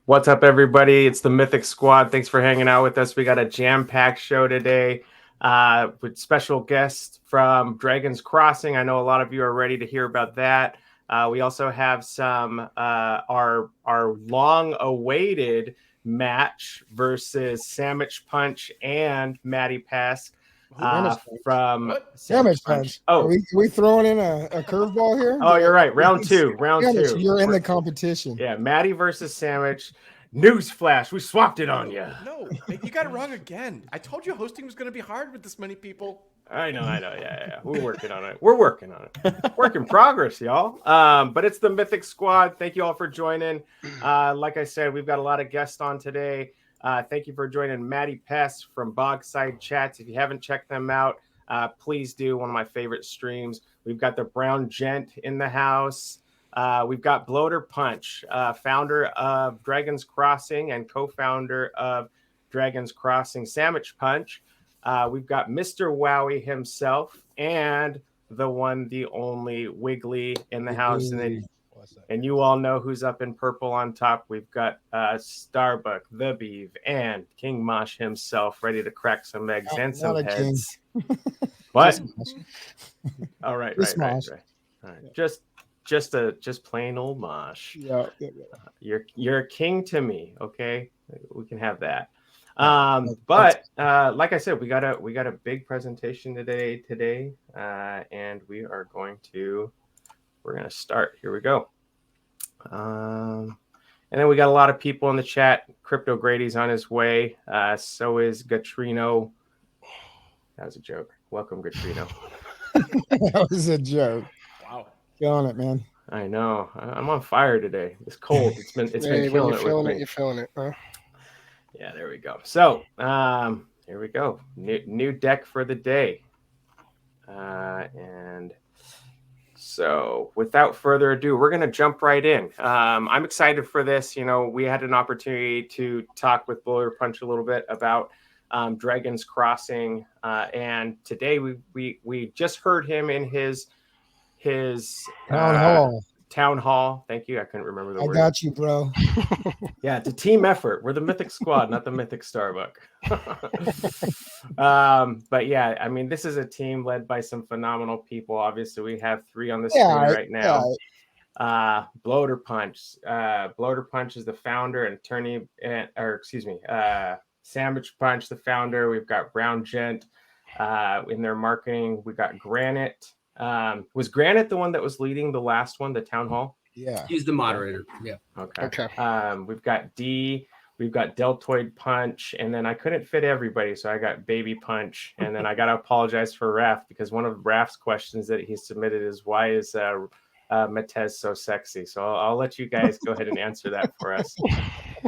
What's up, everybody? It's the Mythic Squad. Thanks for hanging out with us. We got a jam-packed show today with special guests from Dragon's Crossing. I know a lot of you are ready to hear about that. We also have some our long-awaited match versus Sandwich Punch and Matty Pass from Sandwich Punch. Oh, are we throwing in a curveball here? Oh, you're right. Round two. You're in the competition. Yeah, Matty versus Sandwich. Newsflash, we swapped it on you. No, you got it wrong again. I told you hosting was going to be hard with this many people. I know. Yeah. We're working on it. Work in progress, y'all. But it's the Mythic Squad. Thank you all for joining. Like I said, we've got a lot of guests on today. Thank you for joining Matty Pest from Bogside Chats. If you haven't checked them out, please do. One of my favorite streams. We've got the Brown Gent in the house. We've got Bloater Punch, founder of Dragon's Crossing and co-founder of Dragon's Crossing Sandwich Punch. We've got Mr. Wowie himself and the one, the only Wiggly in the house. And you all know who's up in purple on top. We've got Starbuck, the Beeve, and King Mosh himself ready to crack some eggs and some heads. What? All right. All right. Just plain old Mosh. Yeah. You're a king to me. Okay, we can have that. But like I said, we got a big presentation today, and we're going to start. Here we go. And then we got a lot of people in the chat. Crypto Grady's on his way. So is Gatrino. That was a joke. Welcome, Gatrino. That was a joke. Wow. Killing it, man. I know. I'm on fire today. It's cold. It's been killing it with me. You're feeling it, huh? Yeah, there we go. So, here we go. New deck for the day. And so, without further ado, we're going to jump right in. I'm excited for this. You know, we had an opportunity to talk with Bloater Punch a little bit about Dragon's Crossing, and today we just heard him in his town hall. Thank you. I couldn't remember the word. I got you, bro. Yeah, it's a team effort. We're the Mythic Squad, not the Mythic Starbuck. But yeah, I mean, this is a team led by some phenomenal people. Obviously, we have three on the screen right now. Bloater Punch. Bloater Punch is the founder and attorney, Sandwich Punch, the founder. We've got Brown Gent in their marketing. We got Granite. Was Granite the one that was leading the last one, the town hall? Yeah, he's the moderator. Yeah. Okay. We've got D. We've got Deltoid Punch, and then I couldn't fit everybody, so I got Baby Punch, and then I got to apologize for Raph because one of Raph's questions that he submitted is why is Matez so sexy? So I'll let you guys go ahead and answer that for us.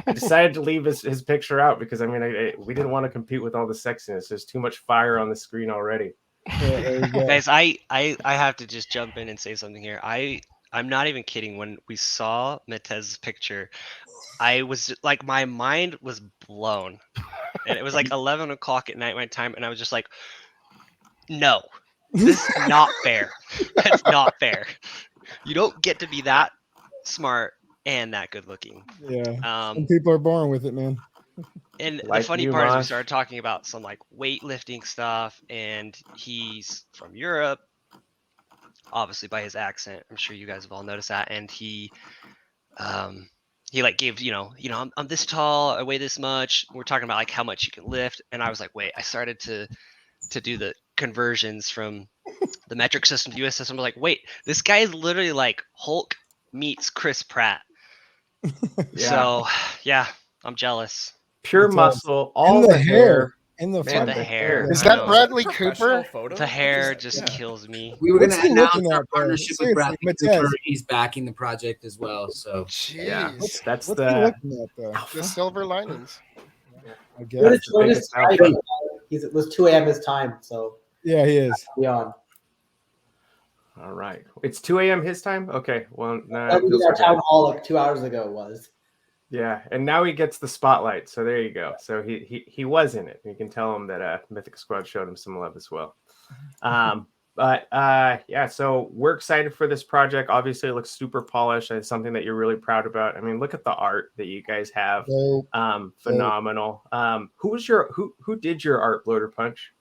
I decided to leave his picture out because I mean we didn't want to compete with all the sexiness. There's too much fire on the screen already. Guys, I have to just jump in and say something here. I'm not even kidding. When we saw Matez's picture, I was like, my mind was blown, and it was like 11 o'clock at night my time, and I was just like, no, this is not fair. That's not fair. You don't get to be that smart and that good looking. Yeah. Some people are born with it, man. And like the funny part is we started talking about some like weightlifting stuff, and he's from Europe, obviously by his accent. I'm sure you guys have all noticed that. And he like gave, I'm this tall, I weigh this much. We're talking about like how much you can lift. And I was like, wait, I started to do the conversions from the metric system to US system. I was like, wait, this guy is literally like Hulk meets Chris Pratt. So yeah, I'm jealous. Pure muscle, all the hair. In the hair. Is that Bradley Cooper? The hair just kills me. We were going to announce our partnership with Bradley Cooper. He's backing the project as well. So yeah, that's what's the silver linings. I guess. It was 2 a.m. his time, so yeah, he is. Beyond. All right, it's 2 a.m. his time. Okay, well, our town hall like 2 hours ago was. Yeah, and now he gets the spotlight. So there you go. So he was in it. You can tell him that Mythic Squad showed him some love as well. But yeah, so we're excited for this project. Obviously, it looks super polished. It's something that you're really proud about. I mean, look at the art that you guys have. Phenomenal. Who did your art, Bloater Punch?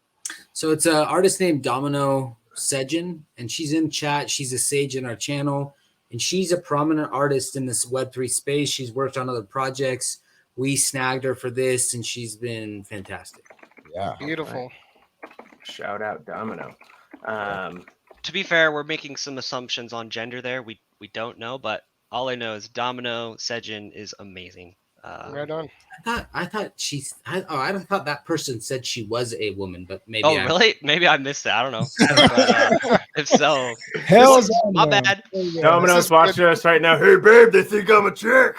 So it's an artist named Domino Sejin, and she's in chat. She's a sage in our channel, and she's a prominent artist in this Web3 space. She's worked on other projects. We snagged her for this, and she's been fantastic. Yeah, beautiful. Right. Shout out Domino. To be fair, we're making some assumptions on gender there. We don't know, but all I know is Domino Sejin is amazing. Right on. I thought that person said she was a woman, but maybe. Oh, really? Maybe I missed it. I don't know. If so, my bad. Domino's watching us right now. Hey, babe, they think I'm a chick.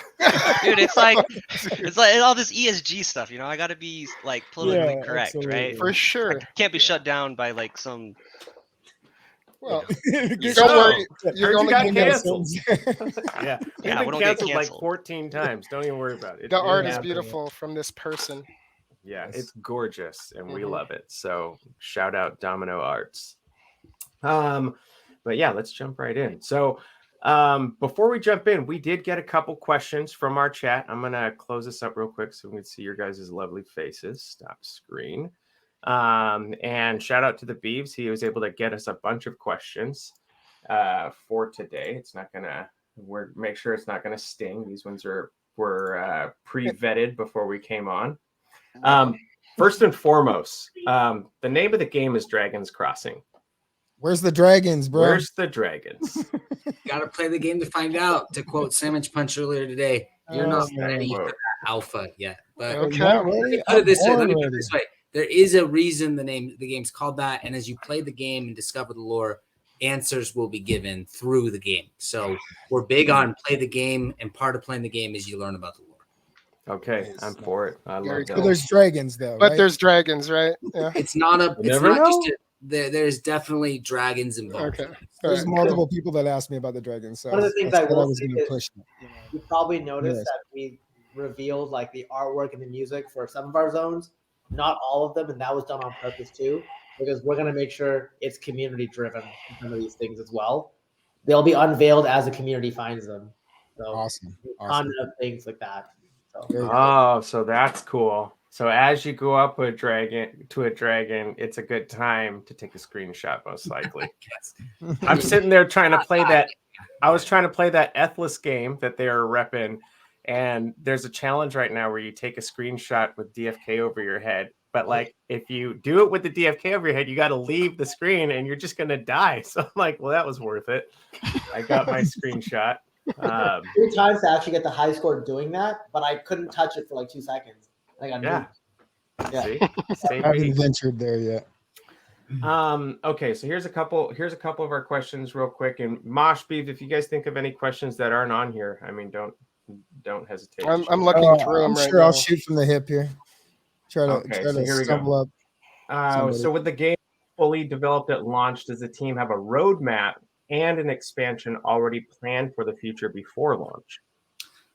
Dude, it's like all this ESG stuff. I got to be like politically correct, absolutely. right? For sure. I can't be shut down by like some. Well, don't worry. You're only got canceled. Yeah, we we don't don't get get canceled like canceled. 14 times. Don't even worry about it. The art is beautiful from this person. Yeah, it's gorgeous, and we love it. So shout out Domino Arts. But yeah, let's jump right in. So before we jump in, we did get a couple questions from our chat. I'm gonna close this up real quick so we can see your guys' lovely faces. Stop screen. And shout out to the Beeves. He was able to get us a bunch of questions for today. It's not gonna make sure it's not gonna sting. These ones were pre-vetted before we came on. First and foremost, the name of the game is Dragons Crossing. Where's the dragons, bro? Where's the dragons? Gotta play the game to find out. To quote Sandwich Punch earlier today, you're not ready for that alpha yet. But Okay. put it this way, let me put it this way. There is a reason the game's called that, and as you play the game and discover the lore, answers will be given through the game. So we're big on play the game, and part of playing the game is you learn about the lore. Okay, I'm for it. I love So that. there's dragons though, But right? there's dragons, right? Yeah. It's not a. It's never not know. just. There's definitely dragons involved. Okay. There's Alright, multiple people that asked me about the dragons. So One of the things I I said I will was say going to is- push it. You probably noticed Yes. that we revealed like the artwork and the music for some of our zones, not all of them, and that was done on purpose too, because we're gonna make sure it's community driven in some of these things as well. They'll be unveiled as the community finds them. So Awesome. ton of things like that. So Very good. Oh, so that's cool. So as you go up a dragon, it's a good time to take a screenshot, most likely. I'm sitting there trying to play that. I was trying to play that Ethless game that they are repping, and there's a challenge right now where you take a screenshot with DFK over your head. But like, if you do it with the DFK over your head, you got to leave the screen, and you're just gonna die. So I'm like, well, that was worth it. I got my screenshot. 3 times to actually get the high score doing that, but I couldn't touch it for like 2 seconds. I got Yeah. Yeah. See? Same I haven't beat. ventured there yet. Okay, so here's a couple of our questions real quick. And Mosh Beef, if you guys think of any questions that aren't on here, I mean, don't hesitate. to I'm shoot. looking through I'm them right sure now. I'll shoot from the hip here. Try to Okay, so here we go. stumble up. So with the game fully developed at launch, does the team have a roadmap and an expansion already planned for the future before launch?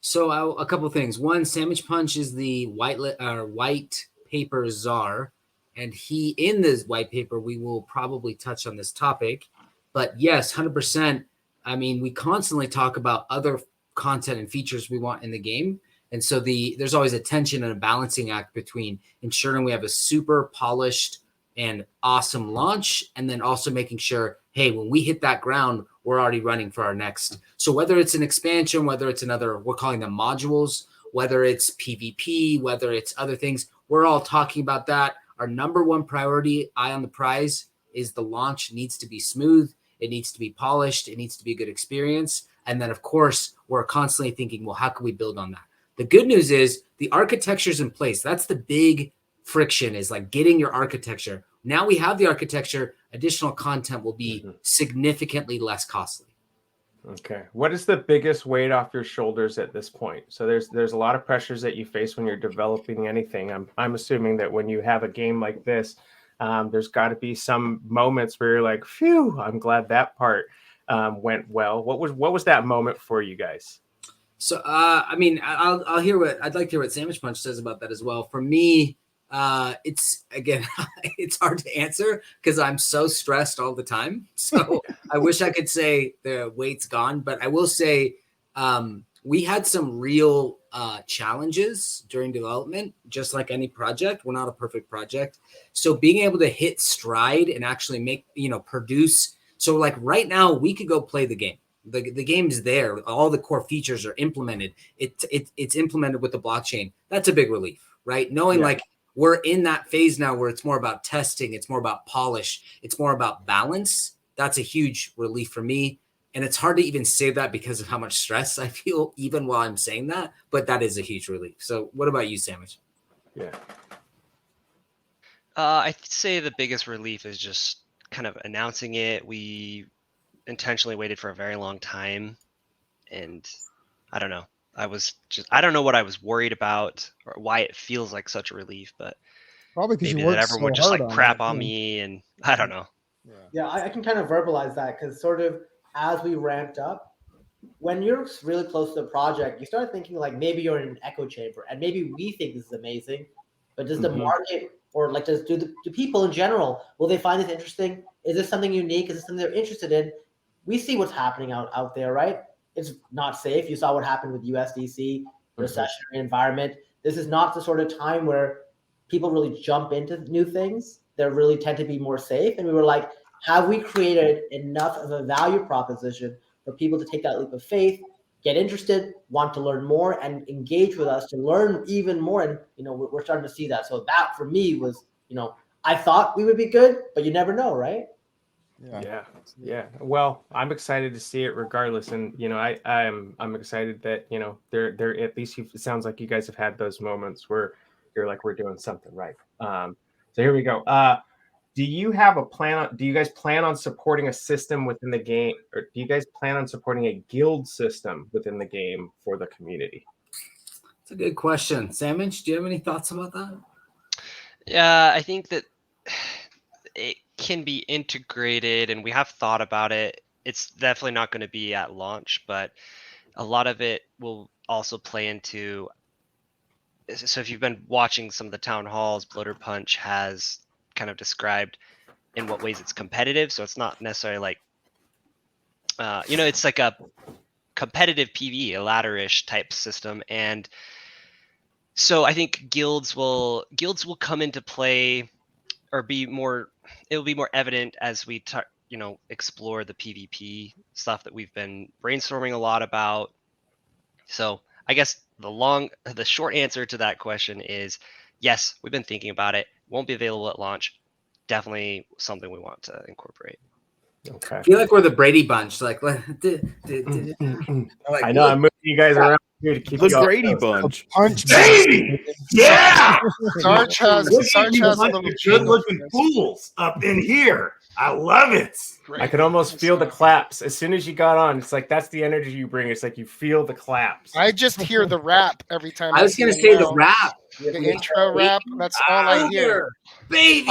So a couple things. One, Sandwich Punch is the white paper czar, and in this white paper we will probably touch on this topic. But yes, 100%. I mean, we constantly talk about other content and features we want in the game, and so there's always a tension and a balancing act between ensuring we have a super polished and awesome launch, and then also making sure, hey, when we hit that ground, we're already running for our next. So whether it's an expansion, whether it's another, we're calling them modules, whether it's PvP, whether it's other things, we're all talking about that. Our number one priority, eye on the prize, is the launch needs to be smooth. It needs to be polished. It needs to be a good experience. And then, of course, we're constantly thinking, well, how can we build on that? The good news is the architecture's in place. That's the big friction, is like getting your architecture. Now we have the architecture, additional content will be significantly less costly. Okay. What is the biggest weight off your shoulders at this point? So there's a lot of pressures that you face when you're developing anything. I'm assuming that when you have a game like this, there's got to be some moments where you're like, phew, I'm glad that part went well. What was that moment for you guys? So I mean, I'd like to hear what Sandwich Punch says about that as well. For me, It's again, it's hard to answer because I'm so stressed all the time. So I wish I could say the weight's gone, but I will say we had some real challenges during development, just like any project. We're not a perfect project. So being able to hit stride and actually make, produce. So like right now we could go play the game. The game's there. All the core features are implemented. It's implemented with the blockchain. That's a big relief, right? Knowing like we're in that phase now where it's more about testing, it's more about polish, it's more about balance. That's a huge relief for me. And it's hard to even say that because of how much stress I feel even while I'm saying that, but that is a huge relief. So what about you, Sandwich? Yeah. I'd say the biggest relief is just kind of announcing it. We intentionally waited for a very long time, and I don't know. I don't know what I was worried about or why it feels like such a relief, but Probably because you maybe that worked everyone so would just hard like on crap it. on me, and I don't know. Yeah, I can kind of verbalize that because sort of as we ramped up, when you're really close to the project, you start thinking like maybe you're in an echo chamber and maybe we think this is amazing, but does the market or like do people in general, will they find this interesting? Is this something unique? Is this something they're interested in? We see what's happening out there, right? It's not safe. You saw what happened with USDC, recessionary environment. This is not the sort of time where people really jump into new things. They really tend to be more safe. And we were like, have we created enough of a value proposition for people to take that leap of faith, get interested, want to learn more, and engage with us to learn even more? And we're starting to see that. So that for me was, I thought we would be good, but you never know, right? Yeah. Well, I'm excited to see it regardless, and I'm excited that there at least it sounds like you guys have had those moments where you're like, we're doing something right. So here we go. Do you have a plan? Do you guys plan on supporting a system within the game, or do you guys plan on supporting a guild system within the game for the community? It's a good question. Sandwich, do you have any thoughts about that? Yeah, I think that it can be integrated, and we have thought about it. It's definitely not going to be at launch, but a lot of it will also play into. So if you've been watching some of the town halls, Bloater Punch has kind of described in what ways it's competitive. So it's not necessarily like, it's like a competitive PvE, a ladder-ish type system. And so I think guilds will come into play, or it'll be more evident as we explore the PvP stuff that we've been brainstorming a lot about. So I guess the short answer to that question is yes, we've been thinking about it. Won't be available at launch. Definitely something we want to incorporate. Okay. I feel like we're the Brady Bunch. Like, I know I'm moving you guys around here to keep The you all Grady close. Bunch. Punch. Baby! Yeah! Sarge has Look a at you, little bunch of good-looking fools up in here. I love it. I could almost feel the claps as soon as you got on. It's like that's the energy you bring. It's like you feel the claps. I just hear the rap every time. I was going to see say him the now. rap. The intro rap. That's all I hear. Baby.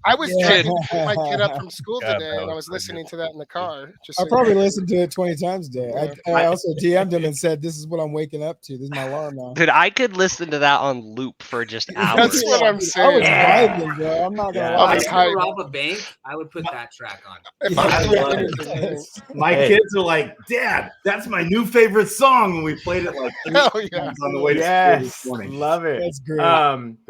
I was Yeah. trying to pick my kid up from school God, today, that and I was was listening to that in the car. Just I so probably listened to it 20 times a day. Yeah. I also DM'd him and said, "This is what I'm waking up to. This is my alarm now." Dude, I could listen to that on loop for just hours. That's what I'm I was saying. vibing, bro. I'm not gonna Yeah. If lie. I was was hyped. going to rob a bank, I would put that track on. If I was love doing it. anything, My Hey. kids are like, Dad, that's my new favorite song. And we played it like 3 hell times yeah. on the way to school this Yes, morning. love it. That's great.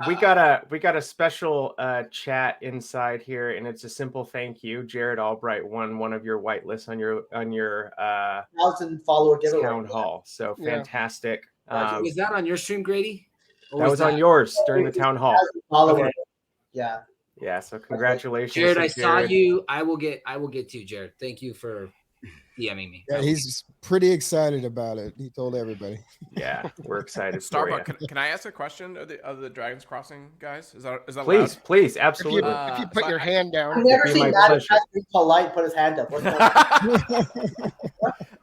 We got a special chat inside here, and it's a simple thank you. Jared Albright won one of your whitelists on your 1,000-follower giveaway. town hall. So Yeah. fantastic. Was that on your stream, Grady? Or That was on yours during the town hall. 1,000 follower. Okay. Yeah. Yeah. So congratulations, Jared, to I saw Jared. you. I will get to you, Jared. Thank you for DMing me. Yeah, he's pretty excited about it. He told everybody. Yeah, we're excited for Starbuck, you. can I ask a question of the Dragons Crossing guys? Is that Please, allowed? please, If absolutely. you put so your hand down, I've never It'd be seen my Matt pleasure. be polite put his hand up. What's going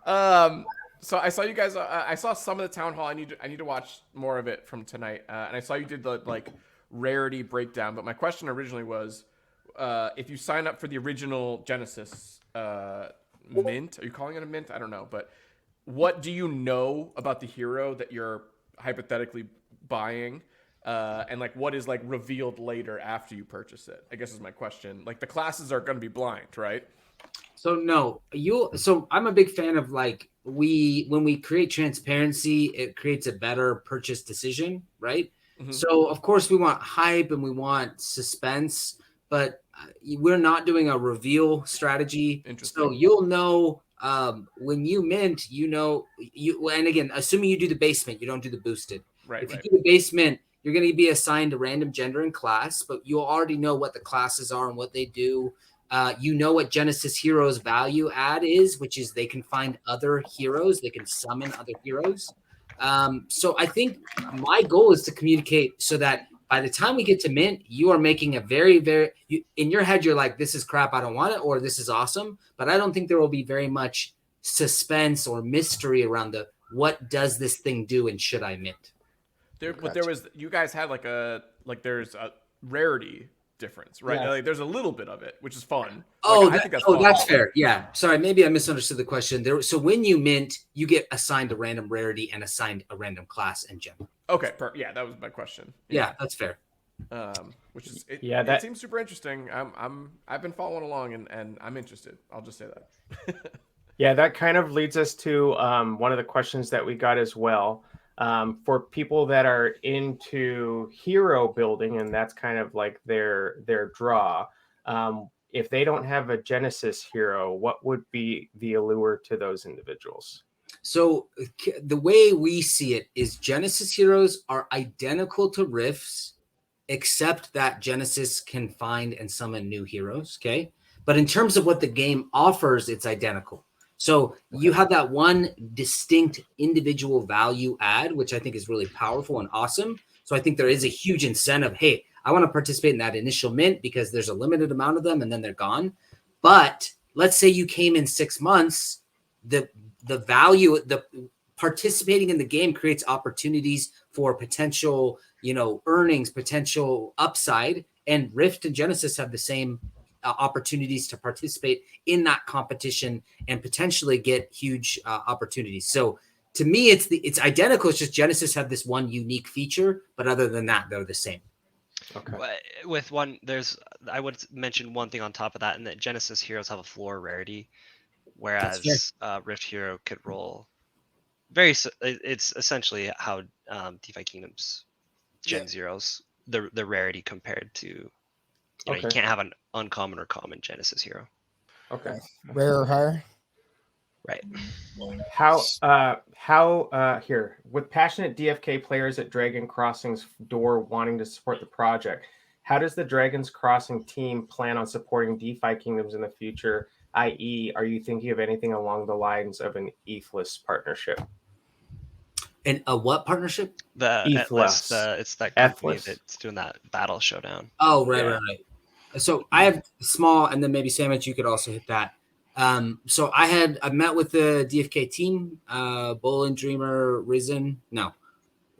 on? So I saw you guys. I saw some of the town hall. I need to watch more of it from tonight. And I saw you did the rarity breakdown. But my question originally was, if you sign up for the original Genesis mint, are you calling it a mint? I don't know. But what do you know about the hero that you're hypothetically buying? and like what is like revealed later after you purchase it? I guess is my question. Like the classes are going to be blind, right? So no, so I'm a big fan of like when we create transparency, it creates a better purchase decision, right? Mhm. So of course we want hype and we want suspense, but we're not doing a reveal strategy. Interesting. So you'll know when you mint, and again, assuming you do the basement, you don't do the boosted. Right. If you do the basement, you're going to be assigned a random gender and class, but you'll already know what the classes are and what they do. You know what Genesis Heroes value add is, which is they can find other heroes, they can summon other heroes. So I think my goal is to communicate so that by the time we get to mint, you are making a in your head, you're like, this is crap, I don't want it, or this is awesome. But I don't think there will be very much suspense or mystery around what does this thing do and should I mint? But there was, you guys had there's a rarity difference, right? Yes. Like there's a little bit of it, which is fun. I think that's fun. That's fair. Yeah. Sorry, maybe I misunderstood the question. So when you mint, you get assigned a random rarity and assigned a random class and gem. Okay. Yeah, that was my question. Yeah, that's fair. Which is that seems super interesting. I've been following along and I'm interested. I'll just say that. Yeah, that kind of leads us to one of the questions that we got as well. For people that are into hero building, and that's kind of like their draw. If they don't have a Genesis hero, what would be the allure to those individuals? So the way we see it is Genesis heroes are identical to Rifts, except that Genesis can find and summon new heroes. Okay. But in terms of what the game offers, it's identical. So you have that one distinct individual value add, which I think is really powerful and awesome. So I think there is a huge incentive. Hey, I want to participate in that initial mint because there's a limited amount of them and then they're gone. But let's say you came in 6 months, the value, the participating in the game creates opportunities for potential, earnings, potential upside, and Rift and Genesis have the same opportunities to participate in that competition and potentially get huge opportunities. So to me, it's identical. It's just Genesis have this one unique feature, but other than that, they're the same. Okay. With one, I would mention one thing on top of that, and that Genesis heroes have a floor rarity, whereas Rift hero could roll it's essentially how DeFi Kingdoms Gen Zeros, the rarity compared to, you can't have an uncommon or common Genesis hero. Okay. Rare or higher. Right. How here with passionate DFK players at Dragon Crossing's door wanting to support the project, how does the Dragons Crossing team plan on supporting DeFi Kingdoms in the future? I.e., are you thinking of anything along the lines of an ETHless partnership? And a what partnership? The ETHless. It's that company ETHless. that's doing that battle showdown. Oh, right. So I have small, and then maybe Sandwich, you could also hit that. So I met with the DFK team, Bolin, Dreamer, Risen,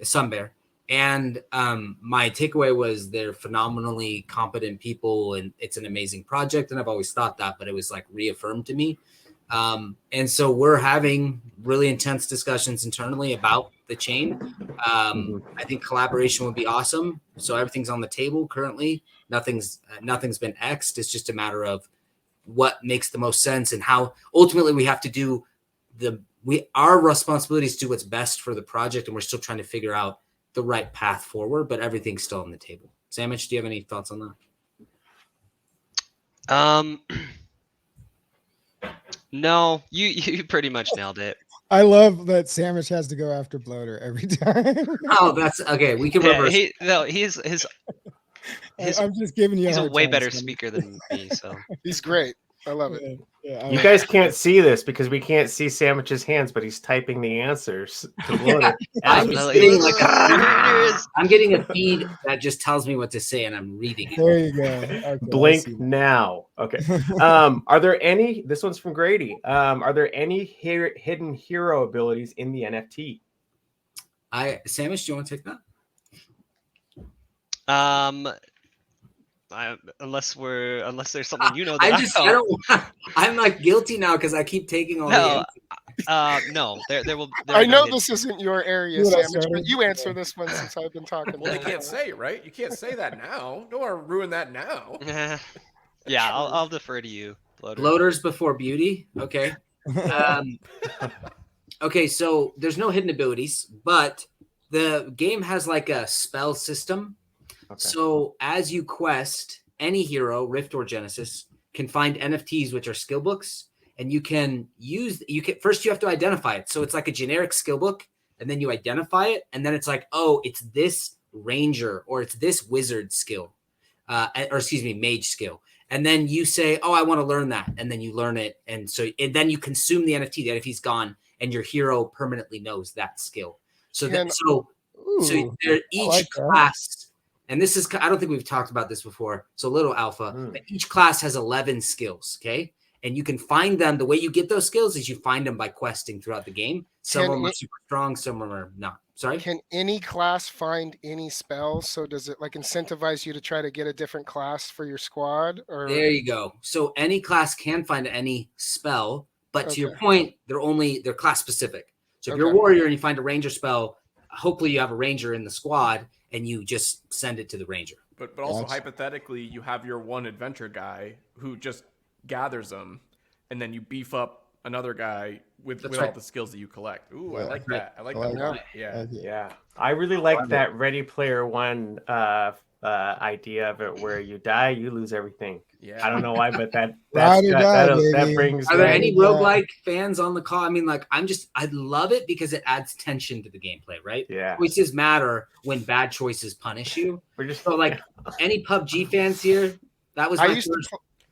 Sunbear. And my takeaway was they're phenomenally competent people and it's an amazing project. And I've always thought that, but it was like reaffirmed to me. And so we're having really intense discussions internally about the chain. I think collaboration would be awesome. So everything's on the table currently. Nothing's been X'd. It's just a matter of what makes the most sense and how ultimately we have to do our responsibility is to do what's best for the project. And we're still trying to figure out the right path forward, but everything's still on the table. Sandwich, do you have any thoughts on that? No, you pretty much nailed it. I love that Sandwich has to go after Bloater every time. Oh, that's okay. We can reverse. I'm just giving you. He's a way better speaker than me, so He's great. I love it. Yeah, you guys can't see this because we can't see Sandwich's hands, but he's typing the answers to Bloater. I'm getting a feed that just tells me what to say, and I'm reading it. There you go. Okay, Blink now. Okay. Are there any? This one's from Grady. Are there any hidden hero abilities in the NFT? Sandwich, do you want to take that? Unless there's something that I don't. I'm like guilty now because I keep taking all the No, there will. I know this isn't your area, See what I Sandwich, but started? you answer this one since I've been talking. Well, they the whole can't time. say, right? You can't say that now. Don't want to ruin that now. Yeah, I'll defer to you, Bloater. Bloaters before beauty. Okay. Okay, so there's no hidden abilities, but the game has like a spell system. Okay. So as you quest, any hero, Rift or Genesis, can find NFTs, which are skill books, and you can first you have to identify it. So it's like a generic skill book, and then you identify it, and then it's like, oh, it's this ranger or it's this wizard skill, or excuse me, mage skill. And then you say, oh, I want to learn that. And then you learn it. And then you consume the NFT. The NFT's gone, and your hero permanently knows that skill. So each like that. class, and this is, I don't think we've talked about this before. So little alpha, but each class has 11 skills. Okay. And you can find them. The way you get those skills is you find them by questing throughout the game. Some of them are super strong. Some of them are not. Sorry? Can any class find any spells? So does it like incentivize you to try to get a different class for your squad? Or there you go. So any class can find any spell, but to your point, they're class specific. So if you're a warrior and you find a ranger spell, hopefully you have a ranger in the squad and you just send it to the ranger. But also hypothetically, you have your one adventure guy who just gathers them, and then you beef up another guy with all the skills that you collect. Ooh, I like that. I like that. Yeah. I really like that Ready Player One idea of it, where you die, you lose everything. Yeah. I don't know why, but that brings. Are there any roguelike fans on the call? I mean, like, I love it because it adds tension to the gameplay, right? Yeah. Choices matter when bad choices punish you. So, like, any PUBG fans here? That was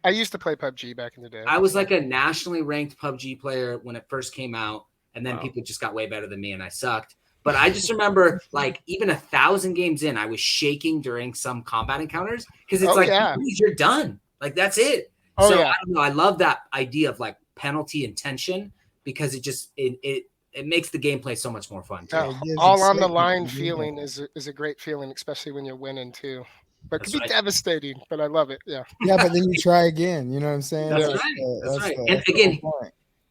I used to play PUBG back in the day. I was like a nationally ranked PUBG player when it first came out, and then people just got way better than me, and I sucked. But I just remember, like, even 1,000 games in, I was shaking during some combat encounters because it's you're done. Like, that's it. I don't know. I love that idea of like penalty and tension because it just it makes the gameplay so much more fun. All on the line feeling is a great feeling, especially when you're winning too. But it could be devastating, but I love it. Yeah. Yeah, but then you try again. You know what I'm saying? That's right. And again,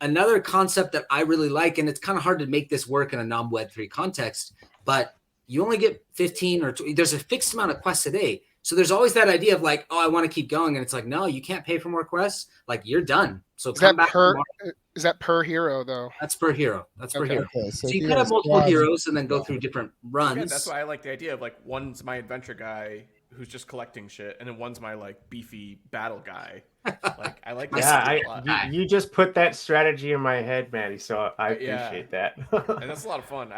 another concept that I really like, and it's kind of hard to make this work in a non-Web3 context, but you only get 15 or 20, there's a fixed amount of quests a day. So there's always that idea of like, oh, I want to keep going. And it's like, no, you can't pay for more quests. Like, you're done. So is that per hero though? That's per hero. That's per hero. Okay, so you could have multiple heroes and then go through different runs. Again, that's why I like the idea of like, one's my adventure guy who's just collecting shit, and then one's my like beefy battle guy. Like, I like that. You just put that strategy in my head, Maddie. So I appreciate that. And that's a lot of fun.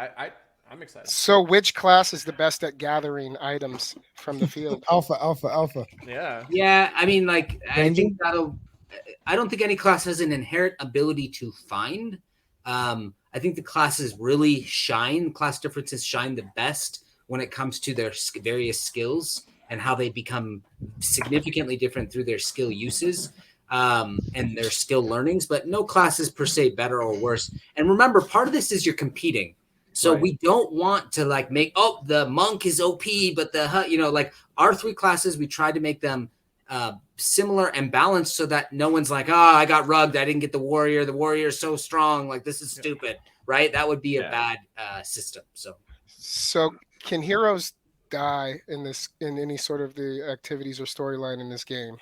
I'm excited. So which class is the best at gathering items from the field? Alpha. Yeah. Yeah. I mean, like, I don't think any class has an inherent ability to find. I think the classes really shine. Class differences shine the best when it comes to their various skills and how they become significantly different through their skill uses and their skill learnings. But no class is per se better or worse. And remember, part of this is you're competing. So we don't want to like make, the monk is OP, but like our 3 classes, we tried to make them similar and balanced so that no one's like, I got rugged. I didn't get the warrior. The warrior is so strong. Like, this is stupid, right? That would be a bad system. So can heroes die in any sort of the activities or storyline in this game?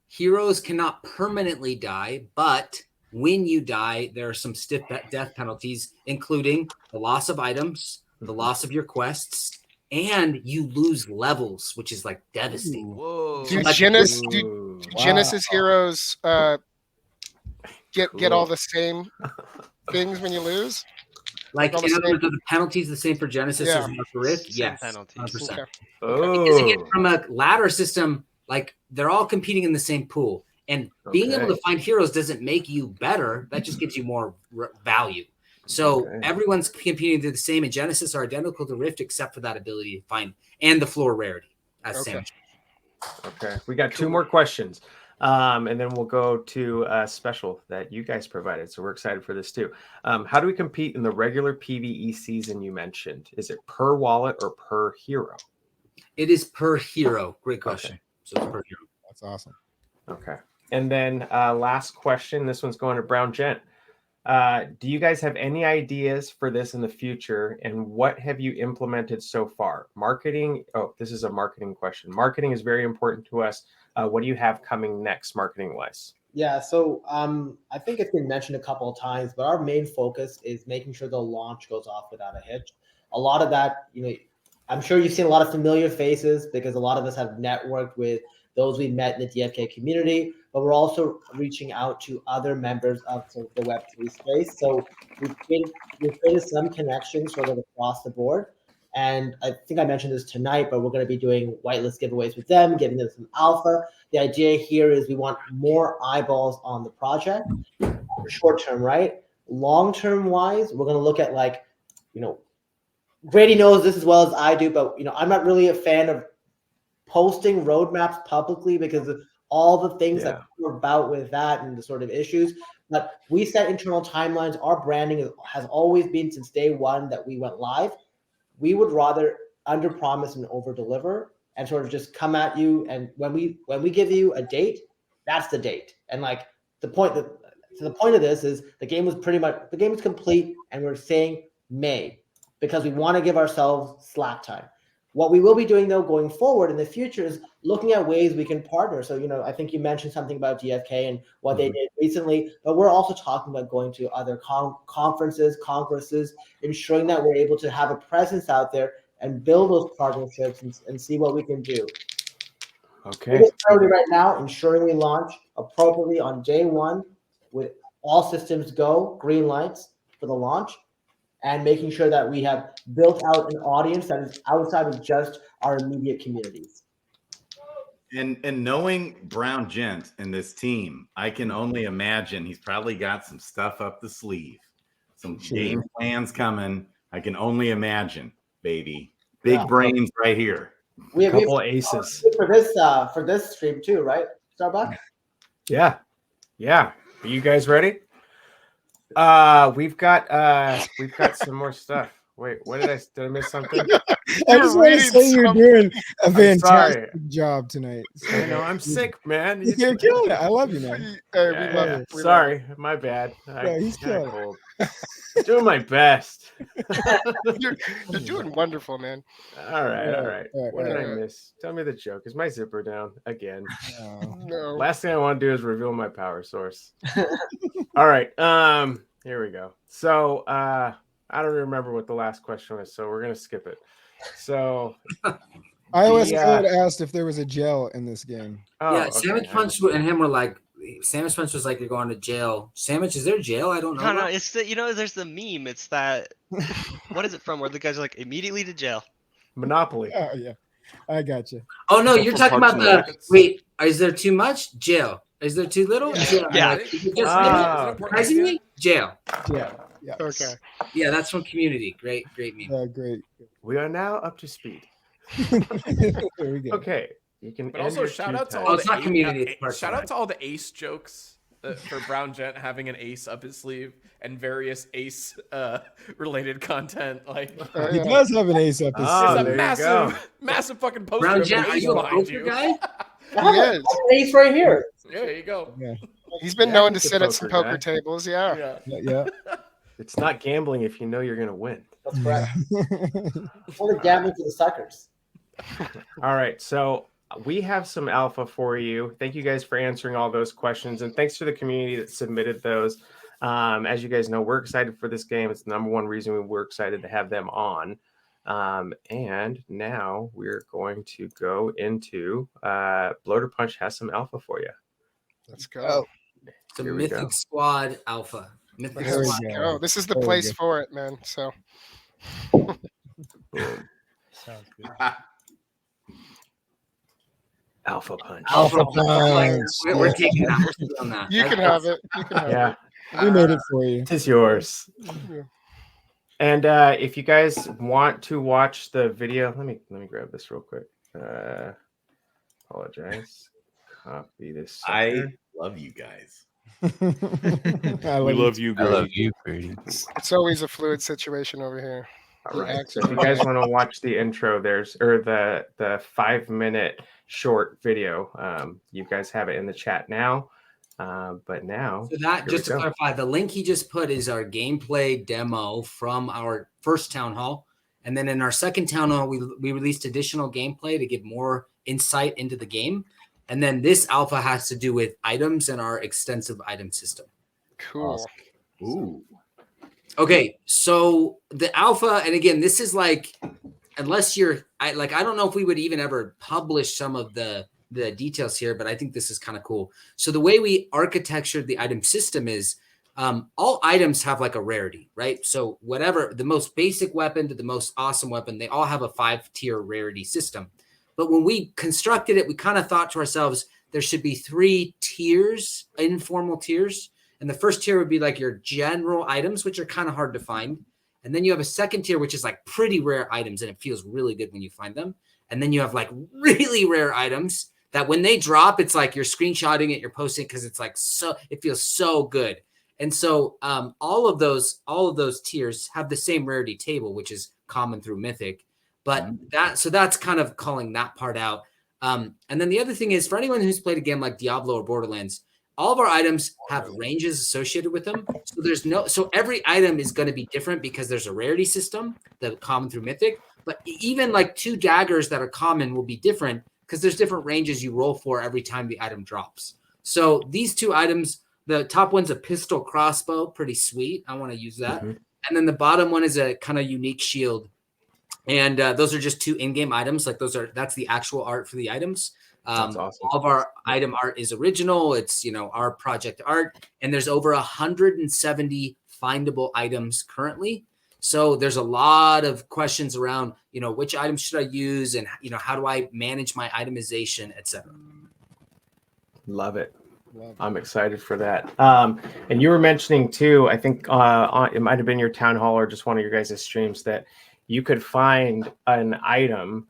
Heroes cannot permanently die, but when you die, there are some stiff death penalties, including the loss of items, the loss of your quests, and you lose levels, which is like devastating. Whoa. Do Genesis heroes get all the same things when you lose? Like, in other words, are the penalties the same for Genesis as for Rift? Yes, penalties. 100%. Okay. Because again, from a ladder system, like, they're all competing in the same pool. And being able to find heroes doesn't make you better. That just gives you more value. So everyone's competing to the same, and Genesis are identical to Rift except for that ability to find and the floor rarity. Okay. We got 2 more questions. And then we'll go to a special that you guys provided. So we're excited for this too. How do we compete in the regular PvE season you mentioned? Is it per wallet or per hero? It is per hero. Great question. Okay. So it's per hero. That's awesome. Okay. And then last question. This one's going to Brown Gent. Do you guys have any ideas for this in the future? And what have you implemented so far? Marketing. Oh, this is a marketing question. Marketing is very important to us. What do you have coming next, marketing wise? Yeah, so I think it's been mentioned a couple of times, but our main focus is making sure the launch goes off without a hitch. A lot of that, I'm sure you've seen a lot of familiar faces because a lot of us have networked with those we met in the DFK community, but we're also reaching out to other members of sort of the Web3 space. So we've created some connections sort of across the board. And I think I mentioned this tonight, but we're going to be doing whitelist giveaways with them, giving them some alpha. The idea here is we want more eyeballs on the project short term, right? Long term wise, we're going to look at Grady knows this as well as I do, but I'm not really a fan of posting roadmaps publicly because of all the things that we're about with that and the sort of issues. But we set internal timelines. Our branding has always been since day one that we went live. We would rather under promise and over deliver and sort of just come at you. And when we give you a date, that's the date. And the point of this is the game is complete and we're saying May because we want to give ourselves slack time. What we will be doing though going forward in the future is looking at ways we can partner. So, I think you mentioned something about DFK and what they did recently, but we're also talking about going to other conferences, congresses, ensuring that we're able to have a presence out there and build those partnerships and see what we can do. Okay. Right now, ensuring we launch appropriately on day one with all systems go, green lights for the launch, and making sure that we have built out an audience that is outside of just our immediate communities. And knowing Brown Gent and this team, I can only imagine he's probably got some stuff up the sleeve, some game plans coming. I can only imagine, baby. Big brains right here. We have a couple of aces for this stream too, right, Starbucks? Yeah. Are you guys ready? We've got some more stuff. Wait, did I miss something? I just want to say you're doing a fantastic job tonight. I know I'm sick, man. You're killing it. I love you, man. We love it. Sorry, my bad. He's killing it. Doing my best. You're doing wonderful, man. All right. What did I miss? Tell me the joke. Is my zipper down again? No. Last thing I want to do is reveal my power source. All right. Here we go. So I don't remember what the last question was, so we're gonna skip it. So iOS Code asked if there was a jail in this game. Sandwich Punch and him were like, Sandwich Punch was like, you're going to jail. Sandwich, is there jail? I don't know. No, it's the there's the meme. It's that what is it from? Where the guys are like immediately to jail. Monopoly. Oh yeah, I got you. Oh no, you're talking about the wait. Is there too much? Jail. Is there too little? Jail. Yeah. Surprisingly, jail. Yeah. Okay. Yeah, that's from Community. Great meme. Great. We are now up to speed. There we go. Okay. You can. But also shout out to all the ace jokes for Brown Gent having an ace up his sleeve and various ace related content. He does have an ace up his sleeve. It's a massive fucking poster. Brown Gent, are you a poker guy? He is. An ace right here. Yeah, there you go. Yeah. He's been known to sit at some poker tables. Yeah. It's not gambling if you know you're going to win. That's correct. Only gambling for the suckers. All right. So we have some alpha for you. Thank you guys for answering all those questions. And thanks to the community that submitted those. As you guys know, we're excited for this game. It's the number one reason we're excited to have them on. And now we're going to go into Bloater Punch has some alpha for you. Let's go. It's a Mythic Squad alpha. This is the place for it, man. So sounds good. Alpha Punch. Alpha Punch. We're taking that. You can have it. Yeah. We made it for you. It's yours. Yeah. And if you guys want to watch the video, let me grab this real quick. Apologize. Copy this. Sucker. I love you guys. I love you, Grady. It's always a fluid situation over here. All right. So if you guys want to watch the intro, the 5-minute short video. You guys have it in the chat now. But now, so that just to clarify, the link he just put is our gameplay demo from our first town hall. And then in our second town hall, we released additional gameplay to give more insight into the game. And then this alpha has to do with items and our extensive item system. Cool. Ooh. Okay, so the alpha, and again, this is like, unless I don't know if we would even ever publish some of the details here, but I think this is kind of cool. So the way we architectured the item system is all items have like a rarity, right? So whatever, the most basic weapon to the most awesome weapon, they all have a 5-tier rarity system. But when we constructed it, we kind of thought to ourselves, there should be 3 tiers, informal tiers. And the first tier would be like your general items, which are kind of hard to find. And then you have a second tier, which is like pretty rare items, and it feels really good when you find them. And then you have like really rare items that when they drop, it's like you're screenshotting it, you're posting it because it's like it feels so good. And so all of those tiers have the same rarity table, which is common through Mythic. But that's kind of calling that part out. And then the other thing is, for anyone who's played a game like Diablo or Borderlands, all of our items have ranges associated with them. So every item is going to be different because there's a rarity system that common through Mythic. But even like 2 daggers that are common will be different because there's different ranges you roll for every time the item drops. So these 2 items, the top one's a pistol crossbow, pretty sweet. I want to use that. Mm-hmm. And then the bottom one is a kind of unique shield. And those are just 2 in-game items. Like that's the actual art for the items. That's awesome. All of our item art is original. It's, our project art. And there's over 170 findable items currently. So there's a lot of questions around, which items should I use and, how do I manage my itemization, etc. Love it. I'm excited for that. And you were mentioning too, I think it might have been your town hall or just one of your guys' streams, that you could find an item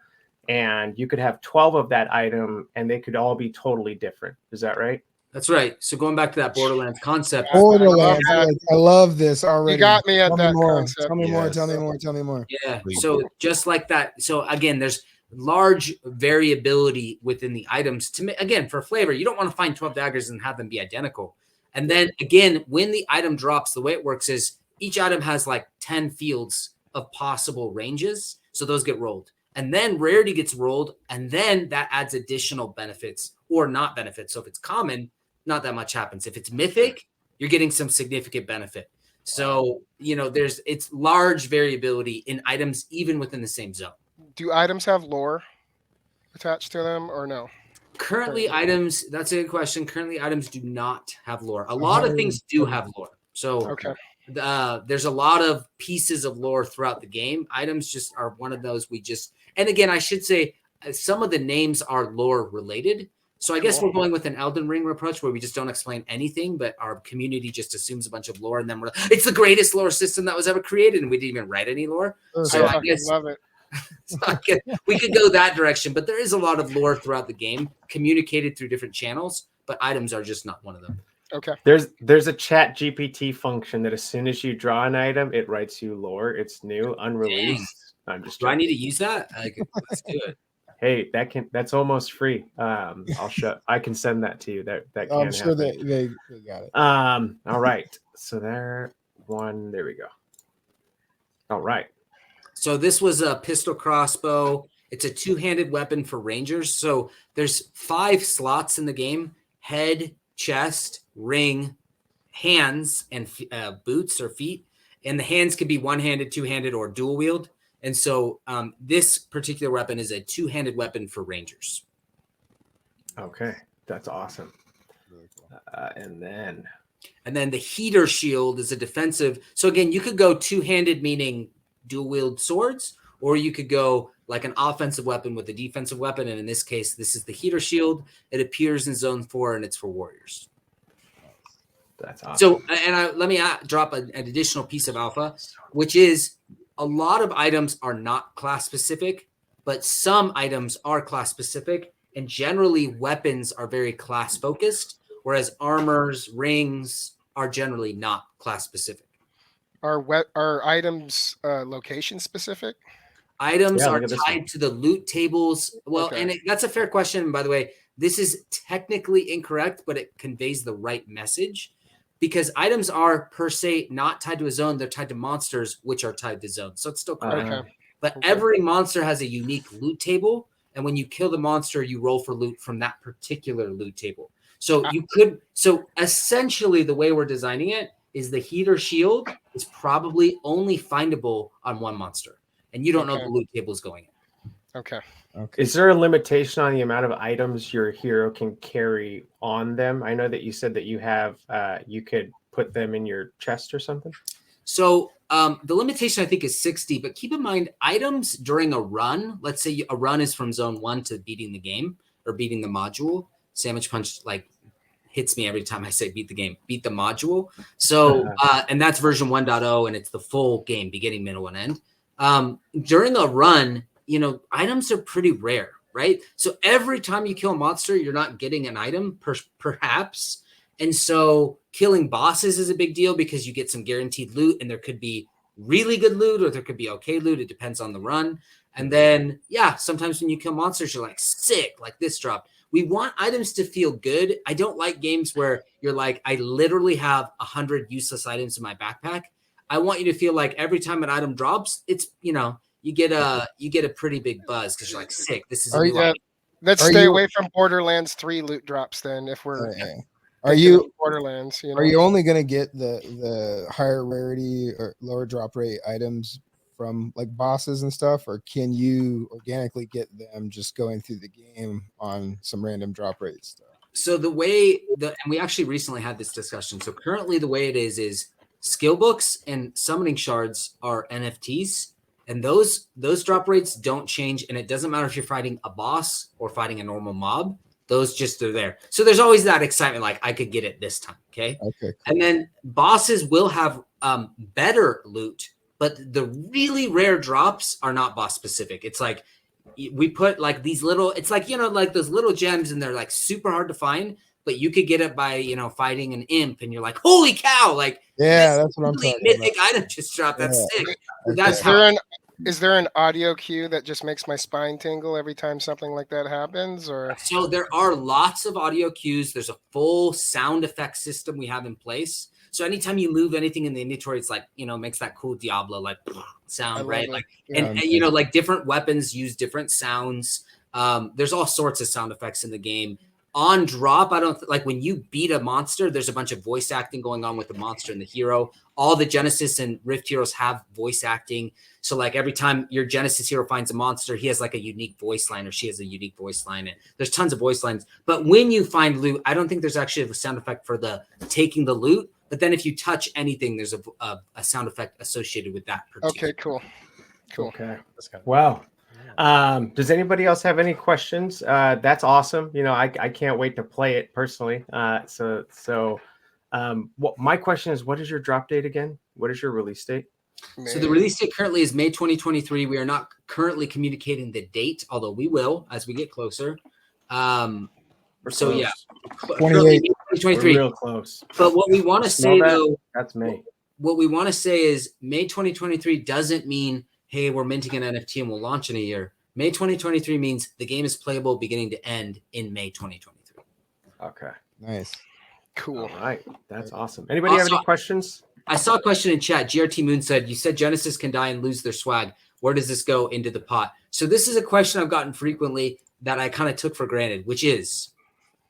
and you could have 12 of that item and they could all be totally different. Is that right? That's right. So going back to that Borderlands concept. Borderlands. I love this already. You got me at that concept. Tell me more. Tell me more. Yeah. So just like that. So again, there's large variability within the items. Again, for flavor, you don't want to find 12 daggers and have them be identical. And then again, when the item drops, the way it works is each item has like 10 fields of possible ranges. So those get rolled. And then rarity gets rolled, and then that adds additional benefits or not benefits. So if it's common, not that much happens. If it's mythic, you're getting some significant benefit. So, it's large variability in items, even within the same zone. Do items have lore attached to them or no? Currently, items, that's a good question. Currently, items do not have lore. A lot of things do have lore. So okay. There's a lot of pieces of lore throughout the game. Items just are one of those and again, I should say some of the names are lore related. So I guess we're going with an Elden Ring approach where we just don't explain anything, but our community just assumes a bunch of lore, and then it's the greatest lore system that was ever created, and we didn't even write any lore. So I guess love it. We could go that direction, but there is a lot of lore throughout the game communicated through different channels, but items are just not one of them. Okay. There's a chat GPT function that as soon as you draw an item, it writes you lore. It's new, unreleased. I'm just. Do I need to use that? Let's do it. Hey, that's almost free. I can send that to you. That I'm sure they got it. All right. So there we go. All right. So this was a pistol crossbow. It's a 2-handed weapon for rangers. So there's 5 slots in the game: head, chest, ring, hands, and boots or feet. And the hands can be 1-handed, 2-handed, or dual wield. And so this particular weapon is a 2-handed weapon for rangers. Okay, that's awesome. And then the heater shield is a defensive. So again, you could go 2-handed, meaning dual wield swords, or you could go like an offensive weapon with a defensive weapon. And in this case, this is the heater shield. It appears in zone 4 and it's for warriors. That's awesome. So, let me drop an additional piece of alpha, which is a lot of items are not class specific, but some items are class specific. And generally weapons are very class focused, whereas armors, rings are generally not class specific. Are items location specific? Items are tied to the loot tables. Well, okay. And that's a fair question. By the way, this is technically incorrect, but it conveys the right message because items are per se not tied to a zone. They're tied to monsters, which are tied to zones. So it's still correct. Okay. But every monster has a unique loot table. And when you kill the monster, you roll for loot from that particular loot table. So essentially the way we're designing it is the heater shield is probably only findable on one monster. And you don't know the loot table is going in. Okay. Is there a limitation on the amount of items your hero can carry on them? I know that you said that you have, you could put them in your chest or something. So the limitation I think is 60, but keep in mind items during a run. Let's say a run is from zone 1 to beating the game or beating the module. Sandwich Punch like hits me every time I say beat the game, beat the module. So and that's version 1.0, and it's the full game, beginning, middle, and end. During a run, items are pretty rare, right? So every time you kill a monster, you're not getting an item, perhaps. And so killing bosses is a big deal because you get some guaranteed loot, and there could be really good loot or there could be okay loot. It depends on the run. And then, sometimes when you kill monsters, you're like, sick, like this dropped. We want items to feel good. I don't like games where you're like, I literally have 100 useless items in my backpack. I want you to feel like every time an item drops, it's, you get a pretty big buzz because you're like, sick. This is let's stay away from Borderlands 3 loot drops then if we're Are you Borderlands? Are you only going to get the higher rarity or lower drop rate items from like bosses and stuff, or can you organically get them just going through the game on some random drop rate stuff? So and we actually recently had this discussion. So currently the way it is skill books and summoning shards are NFTs, and those drop rates don't change. And it doesn't matter if you're fighting a boss or fighting a normal mob. Those just are there. So there's always that excitement, like I could get it this time. Okay. Cool. And then bosses will have better loot, but the really rare drops are not boss specific. It's like we put like these little, it's like, like those little gems, and they're like super hard to find, but you could get it by, fighting an imp, and you're like, holy cow. Like, that's what I'm talking mythic about. item just dropped. That's sick. Is there an audio cue that just makes my spine tingle every time something like that happens? Or so there are lots of audio cues. There's a full sound effect system we have in place. So anytime you move anything in the inventory, it's like, makes that cool Diablo like sound, right? Like, and like different weapons use different sounds. There's all sorts of sound effects in the game. On drop, I don't like when you beat a monster, there's a bunch of voice acting going on with the monster and the hero. All the Genesis and Rift heroes have voice acting. So like every time your Genesis hero finds a monster, he has like a unique voice line, or she has a unique voice line. And there's tons of voice lines. But when you find loot, I don't think there's actually a sound effect for the taking the loot. But then if you touch anything, there's a sound effect associated with that. Okay, cool. Okay. Wow. Does anybody else have any questions? That's awesome. I can't wait to play it personally. My question is, what is your drop date again? What is your release date? So the release date currently is May 2023. We are not currently communicating the date, although we will as we get closer. Currently 2023. We're real close. But what we want to say though, that's May. What we want to say is May 2023 doesn't mean, hey, we're minting an NFT and we'll launch in a year. May 2023 means the game is playable beginning to end in May 2023. Okay. Nice. Cool. All right. That's awesome. Anybody have any questions? I saw a question in chat. GRT Moon said, you said Genesis can die and lose their swag. Where does this go into the pot? So this is a question I've gotten frequently that I kind of took for granted, which is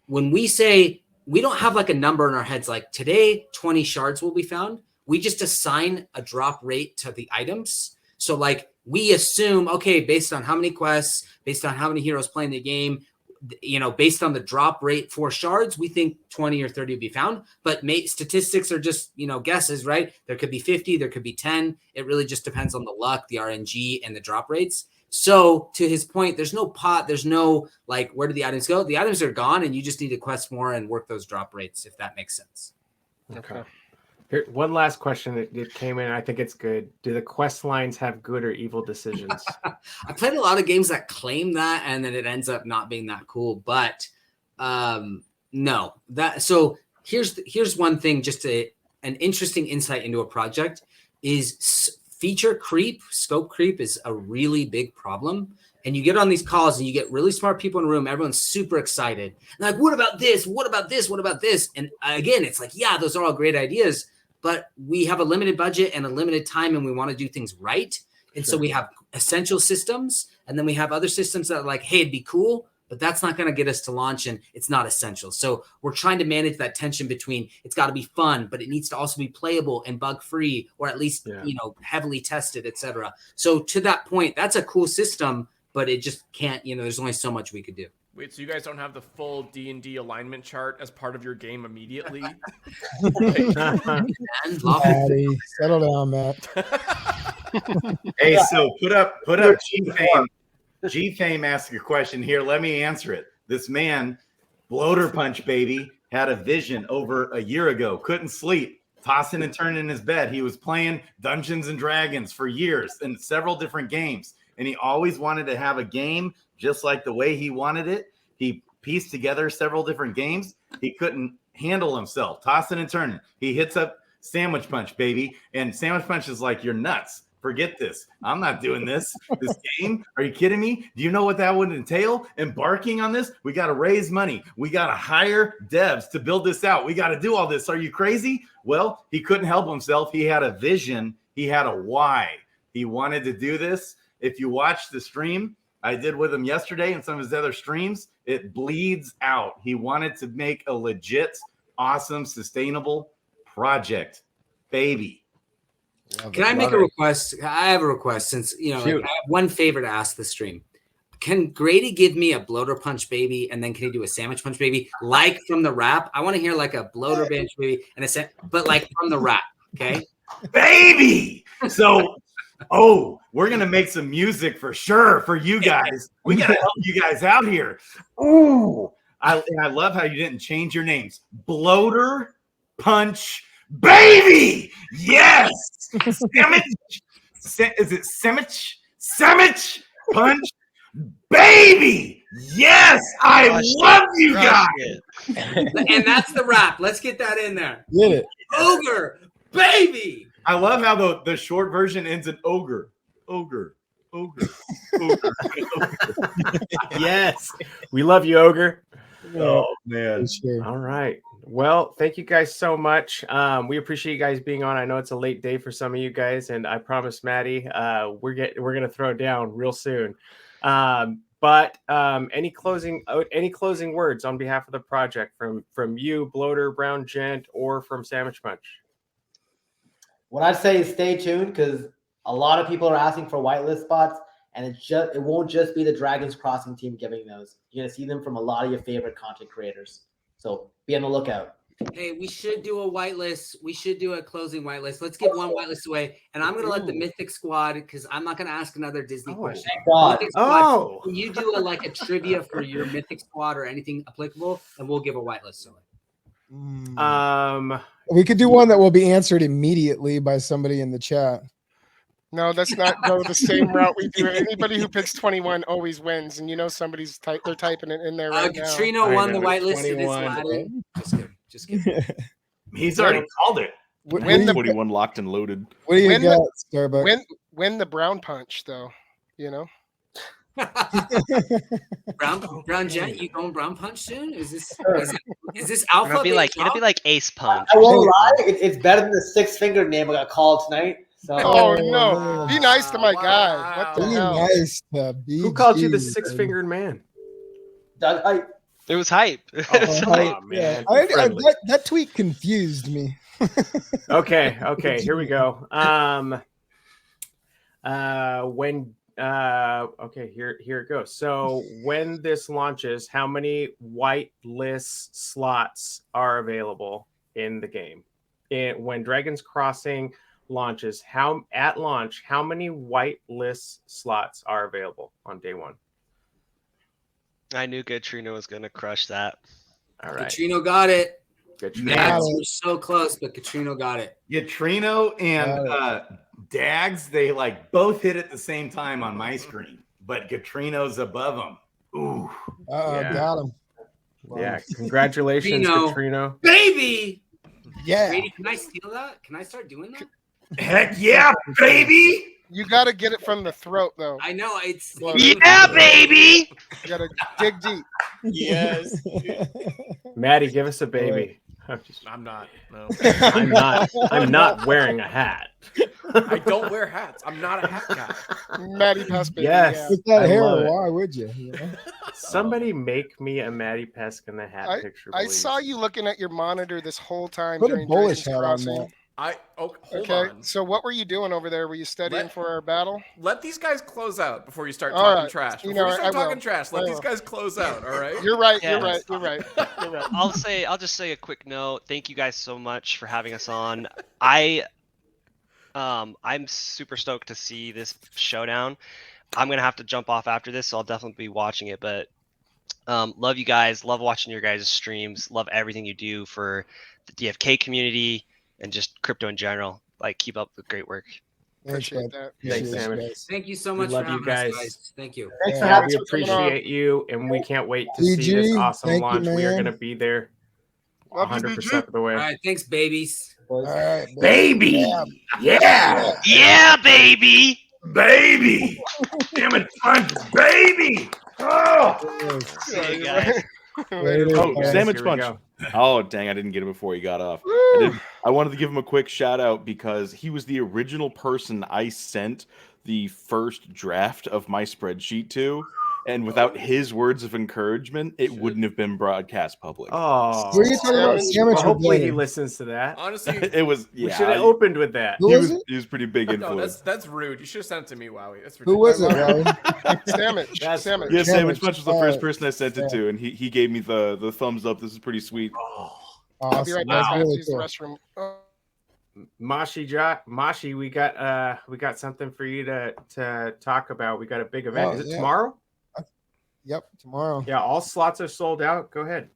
when we say we don't have like a number in our heads, like today 20 shards will be found. We just assign a drop rate to the items. So like we assume, okay, based on how many quests, based on how many heroes playing the game, based on the drop rate for shards, we think 20 or 30 will be found. But statistics are just, guesses, right? There could be 50, there could be 10. It really just depends on the luck, the RNG, and the drop rates. So to his point, there's no pot. There's no like, where do the items go? The items are gone, and you just need to quest more and work those drop rates, if that makes sense. Okay. Here, one last question that came in. I think it's good. Do the quest lines have good or evil decisions? I played a lot of games that claim that, and then it ends up not being that cool. But no. So here's one thing. Just an interesting insight into a project is feature creep. Scope creep is a really big problem, And you get on these calls and you get really smart people in the room. Everyone's super excited. And like, what about this? What about this? What about this? And again, it's like, yeah, those are all great ideas, but we have a limited budget and a limited time and we want to do things right. And so we have essential systems and then we have other systems that are like, hey, it'd be cool, but that's not going to get us to launch and it's not essential. So we're trying to manage that tension between it's got to be fun, but it needs to also be playable and bug free, or at least, heavily tested, etc. So to that point, that's a cool system, but it just can't, there's only so much we could do. Wait, so you guys don't have the full D&D alignment chart as part of your game immediately? Maddie, settle down, Matt. Hey, so put up G-Fame. G-Fame asked a question here. Let me answer it. This man, bloater punch baby, had a vision over a year ago. Couldn't sleep, tossing and turning in his bed. He was playing Dungeons and Dragons for years in several different games. And he always wanted to have a game just like the way he wanted it. He pieced together several different games. He couldn't handle himself, tossing and turning. He hits up Sandwich Punch, baby. And Sandwich Punch is like, you're nuts. Forget this. I'm not doing this game. Are you kidding me? Do you know what that would entail? Embarking on this? We got to raise money. We got to hire devs to build this out. We got to do all this. Are you crazy? Well, he couldn't help himself. He had a vision. He had a why. He wanted to do this. If you watch the stream I did with him yesterday and some of his other streams, it bleeds out. He wanted to make a legit, awesome, sustainable project. Baby. Can I make a request? I have a request since, I have one favor to ask the stream. Can Grady give me a bloater punch baby and then can he do a sandwich punch baby like from the rap? I want to hear like a bloater punch baby and but like from the rap, okay? Baby! So, we're going to make some music for sure for you guys. We got to help you guys out here. Ooh! I love how you didn't change your names. Bloater Punch Baby! Yes! Sandwich. Is it sandwich? Sandwich Punch Baby! Yes! I love you guys! And that's the rap. Let's get that in there. Get it. Ogre Baby! I love how the short version ends in ogre. Ogre. Ogre. Ogre. Yes. We love you, Ogre. Oh, man. Sure. All right. Well, thank you guys so much. We appreciate you guys being on. I know it's a late day for some of you guys, and I promise, Maddie, we're gonna throw down real soon. But any closing words on behalf of the project from you, Bloater, Brown Gent, or from Sandwich Punch? What I'd say is stay tuned because a lot of people are asking for whitelist spots, and it won't just be the Dragons Crossing team giving those. You're gonna see them from a lot of your favorite content creators. So be on the lookout. Hey, we should do a whitelist. We should do a closing whitelist. Let's give one whitelist away, and I'm gonna let the Mythic Squad because I'm not gonna ask another Disney question. Mythic Squad, can you do a trivia for your Mythic Squad or anything applicable, and we'll give a whitelist away. We could do one that will be answered immediately by somebody in the chat. No, let's not go the same route we do. Anybody who picks 21 always wins, and somebody's they're typing it in there right now. Katrina won the whitelist in this ladder. Just kidding. He's already called it. When the 41 locked and loaded. What do you got, Starbucks? When the brown punch, though, Brown Gent, you going brown punch soon? Is this alpha? It'll be like Ace Punch. I won't lie, it's better than the 6-fingered name I got called tonight. So. Oh no! Be nice to my guy. What the hell? Nice to be. Who called you the 6-fingered man? Doug, it was hype. Oh, man. That tweet confused me. Okay, here we go. Here it goes. So when this launches, how many whitelist slots are available in the game? When Dragon's Crossing launches, how many whitelist slots are available on day one? I knew Katrina was gonna crush that. All right, Katrina got it. Katrina. We're so close, but Katrina got it. Katrina and Dags, they both hit at the same time on my screen, but Katrina's above them. Ooh, got him. Wow. Yeah, congratulations, Katrina. Baby. Yeah. Brady, can I steal that? Can I start doing that? Heck yeah, baby! You got to get it from the throat, though. I know it's. Yeah, baby. You got to dig deep. Yes. Maddie, give us a baby. I'm not. No. I'm not wearing a hat. I don't wear hats. I'm not a hat guy. Maddie Pest baby. Yes. Yeah. With that I hair, love it. why would you? You know? Somebody make me a Maddie Pesk in the hat picture, I please. saw you looking at your monitor this whole time Put a during bullish Dragon's hat on Crossing. that. Hold Okay, on. so what were you doing over there? Were you studying for our battle? Let these guys close out before you start All talking right. trash. You Before know, you start I will. talking trash, let I these will. guys close out. All right. You're right. Yeah. You're right. You're right. You're right. I'll just say a quick note. Thank you guys so much for having us on. I'm super stoked to see this showdown. I'm gonna have to jump off after this, so I'll definitely be watching it. But love you guys. Love watching your guys' streams. Love everything you do for the DFK community and just crypto in general. Like, keep up the great work. Appreciate that. Thanks, Appreciate Sam. you guys. Thank you so We much love for you having us, guys. guys. Thank you. Thanks for Yeah, having We us. for coming on. appreciate you, and we can't wait to see this DG, awesome thank you, launch. We are man. going to be there Love you, 100% of the way. All right, thanks, babies. All right, Baby! Yeah! Yeah, baby. Baby! Damn it, punch, baby! Oh! See you guys. Later. Oh, Guys, Salmon here we Sponge. go. Oh, dang, I didn't get him before he got off. I wanted to give him a quick shout out because he was the original person I sent the first draft of my spreadsheet to. And without his words of encouragement, it wouldn't have been broadcast public. Oh. What are you talking about? Sandwich Well, or hopefully he Blaine? listens to that. Honestly, It was, We yeah. should have opened with that. Who He was was, it? he was pretty big no, influence. that's rude. You should have sent it to me, Wowie. That's Who ridiculous. was it, Larry? Sandwich. That's Sandwich. Yeah, Salmon Sandwich. Sponge was the first person I sent it to, and he gave me the thumbs up. This is pretty sweet. I'll be right Awesome. back. That's I have to really use the cool. restroom. Oh. Mashi, we got something for you to talk about. We got a big event. Oh, Is it yeah. tomorrow? Yep, tomorrow. Yeah, all slots are sold out. Go ahead.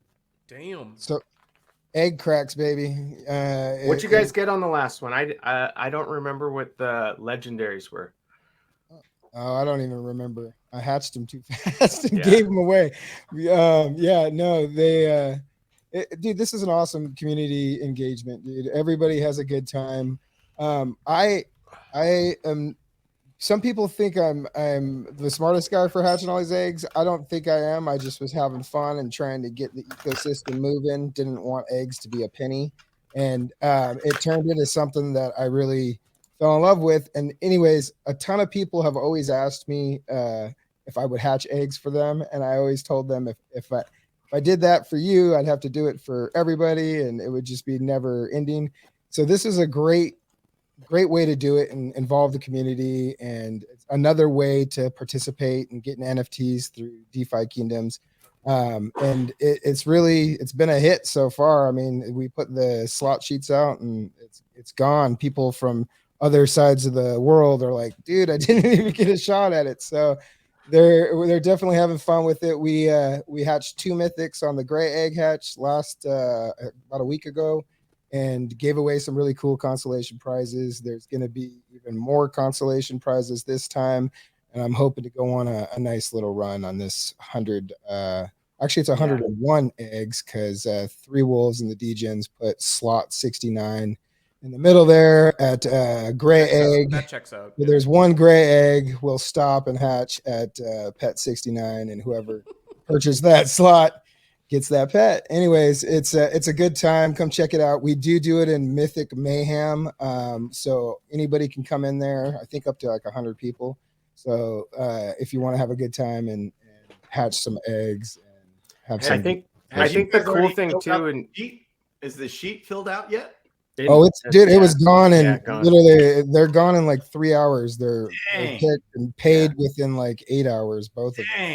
Damn. So, egg cracks, baby. What you guys get on the last one? I don't remember what the legendaries were. Oh, I don't even remember. I hatched them too fast and Yeah. gave them away. Yeah, no, they, dude, this is an awesome community engagement, dude. Everybody has a good time. I am. Some people think I'm the smartest guy for hatching all these eggs. I don't think I am. I just was having fun and trying to get the ecosystem moving. Didn't want eggs to be a penny, and it turned into something that I really fell in love with. And anyways, a ton of people have always asked me if I would hatch eggs for them, and I always told them if I did that for you, I'd have to do it for everybody, and it would just be never ending. So this is a great way to do it and involve the community, and it's another way to participate and getting NFTs through DeFi Kingdoms. And it's been a hit so far. I mean, we put the slot sheets out and it's gone. People from other sides of the world are like, dude, I didn't even get a shot at it. So they're definitely having fun with it. We hatched 2 mythics on the gray egg hatch last about a week ago, and gave away some really cool consolation prizes. There's going to be even more consolation prizes this time, and I'm hoping to go on a nice little run on this 100. Actually, it's 101 eggs because 3 wolves and the degens put slot 69 in the middle there at gray egg. That checks out. So there's 1 gray egg. We'll stop and hatch at pet 69, and whoever purchased that slot gets that pet. Anyways, it's a good time. Come check it out. We do it in Mythic Mayhem. So anybody can come in there. I think up to like 100 people. So if you want to have a good time and hatch some eggs and have some. I think the cool thing too, and is the sheet filled out yet? It was gone in literally. They're gone in like 3 hours. They're picked and paid within like 8 hours, both of them.